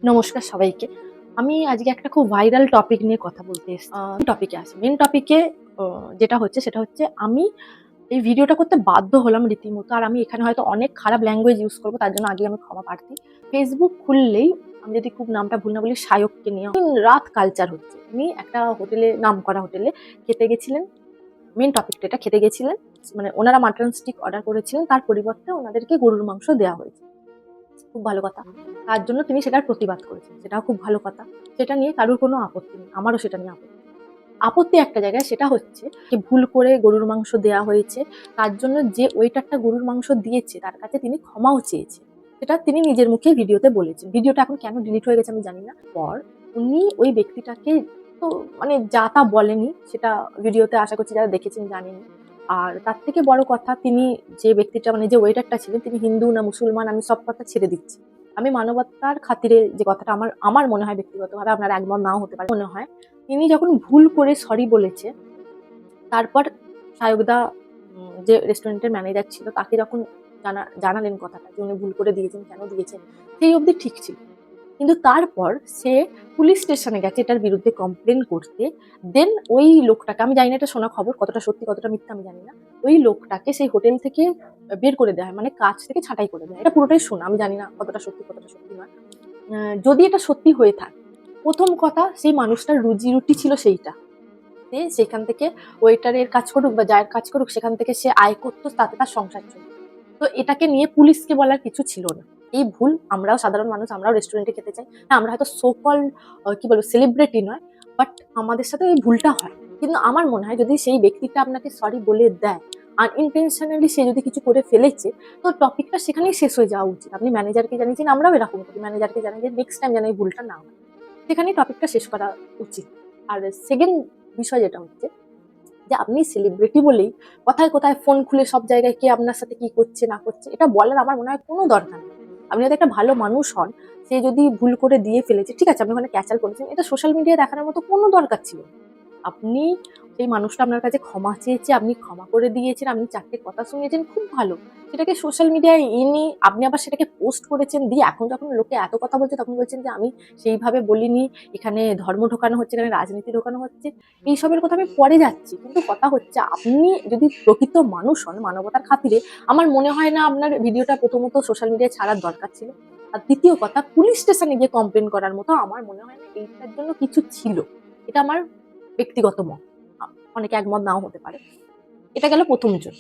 নমস্কার সবাইকে। আমি আজকে একটা খুব ভাইরাল টপিক নিয়ে কথা বলতে এসেছি। টপিকে আসি। মেইন টপিকে যেটা হচ্ছে সেটা হচ্ছে আমি এই ভিডিওটা করতে বাধ্য হলাম রীতিমতো। আর আমি এখানে হয়তো অনেক খারাপ ল্যাঙ্গুয়েজ ইউজ করব, তার জন্য আগেই আমি ক্ষমা প্রার্থী। ফেসবুক খুললেই আমি যদি খুব নামটা ভুল না বলি, সায়ককে নিয়ে রাত কালচার হচ্ছে। উনি একটা হোটেলে, নামকরা হোটেলে খেতে গেছিলেন। মেইন টপিকটা এটা, খেতে গেছিলেন। মানে ওনারা মাটন স্টিক অর্ডার করেছিলেন, তার পরিবর্তে ওনাদেরকে গরুর মাংস দেওয়া হয়েছে। খুব ভালো কথা। তার জন্য তিনি সেটার প্রতিবাদ করেছেন। সেটাও খুব ভালো কথা। সেটা নিয়ে কারোর কোনো আপত্তি নেই। আমারও সেটা নিয়ে আপত্তি। আপত্তি একটা জায়গায়, সেটা হচ্ছে যে ভুল করে গরুর মাংস দেয়া হয়েছে। তার জন্য যে ওয়েটারটা গরুর মাংস দিয়েছে তার কাছে তিনি ক্ষমাও চেয়েছেন। সেটা তিনি নিজের মুখে ভিডিওতে বলেছেন। ভিডিওটা এখন কেন ডিলিট হয়ে গেছে আমি জানি না। পর উনি ওই ব্যক্তিটাকে তো মানে যা তা বলেনি, সেটা ভিডিওতে আশা করছি যারা দেখেছেন জানেন। আর তার থেকে বড় কথা, তিনি যে ব্যক্তিটা মানে যে ওয়েটারটা ছিলেন তিনি হিন্দু না মুসলমান আমি সব কথা ছেড়ে দিচ্ছি। আমি মানবতার খাতিরে যে কথাটা আমার আমার মনে হয়, ব্যক্তিগতভাবে আপনারা একমত নাও হতে পারে, মনে হয় তিনি যখন ভুল করে সরি বলেছে, তারপর সায়কদা যে রেস্টুরেন্টের ম্যানেজার ছিল তাকে যখন জানালেন কথাটা যে উনি ভুল করে দিয়েছেন, কেন দিয়েছেন, সেই অবধি ঠিক ছিল। কিন্তু তারপর সে পুলিশ স্টেশনে গেছে এটার বিরুদ্ধে কমপ্লেন করতে। দেন ওই লোকটাকে, আমি জানি না এটা শোনা খবর, কতটা সত্যি কতটা মিথ্যা আমি জানি না, ওই লোকটাকে সেই হোটেল থেকে বের করে দেওয়া হয়, মানে কাজ থেকে ছাঁটাই করে দেয়। এটা পুরোটাই শোনা, আমি জানি না কতটা সত্যি কতটা সত্যি নয়। যদি এটা সত্যি হয়ে থাকে, প্রথম কথা সেই মানুষটার রুজি রুটি ছিল সেইটা, সে সেখান থেকে ওয়েটারের কাজ করুক বা যার কাজ করুক সেখান থেকে সে আয় করতো, তাতে তার সংসার চলতো। তো এটাকে নিয়ে পুলিশকে বলার কিছু ছিল না। এই ভুল আমরাও সাধারণ মানুষ, আমরাও রেস্টুরেন্টে খেতে চাই। হ্যাঁ, আমরা হয়তো সো কল কি বলবো সেলিব্রিটি নয়, বাট আমাদের সাথে এই ভুলটা হয়। কিন্তু আমার মনে হয় যদি সেই ব্যক্তিটা আপনাকে সরি বলে দেয়, আনইনটেনশনালি সে যদি কিছু করে ফেলেছে, তো টপিকটা সেখানেই শেষ হয়ে যাওয়া উচিত। আপনি ম্যানেজারকে জানিয়েছেন, আমরাও এরকম করি, ম্যানেজারকে জানাই যে নেক্সট টাইম যেন এই ভুলটা না হয়, সেখানেই টপিকটা শেষ করা উচিত। আর সেকেন্ড বিষয় যেটা হচ্ছে যে আপনি সেলিব্রিটি বলেই কোথায় কোথায় ফোন খুলে সব জায়গায় কে আপনার সাথে কি করছে না করছে এটা বলার আমার মনে হয় কোনো দরকার নেই। আপনি যদি একটা ভালো মানুষ হন, সে যদি ভুল করে দিয়ে ফেলেছে, ঠিক আছে, আপনি ওখানে ক্যাচাল করেছেন, এটা সোশ্যাল মিডিয়ায় দেখানোর মতো কোনো দরকার ছিল না। আপনি সেই মানুষটা আপনার কাছে ক্ষমা চেয়েছে, আপনি ক্ষমা করে দিয়েছেন, আপনি ৪ টে কথা শুনিয়েছেন, খুব ভালো। সেটাকে সোশ্যাল মিডিয়ায় এনে আপনি আবার সেটাকে পোস্ট করেছেন, দিয়ে এখন যখন লোকে এত কথা বলছে তখন বলছেন যে আমি সেইভাবে বলিনি, এখানে ধর্ম ঢোকানো হচ্ছে, এখানে রাজনীতি ঢোকানো হচ্ছে। এইসবের কথা আমি পরে যাচ্ছি। কিন্তু কথা হচ্ছে আপনি যদি প্রকৃত মানুষ হন, মানবতার খাতিরে, আমার মনে হয় না আপনার ভিডিওটা প্রথমত সোশ্যাল মিডিয়ায় ছাড়ার দরকার ছিল। আর দ্বিতীয় কথা, পুলিশ স্টেশনে গিয়ে কমপ্লেন করার মতো আমার মনে হয় না এইটার জন্য কিছু ছিল। এটা আমার ব্যক্তিগত মত। অনেকে একমত নাও হতে পারে। এটা গেল প্রথম জন।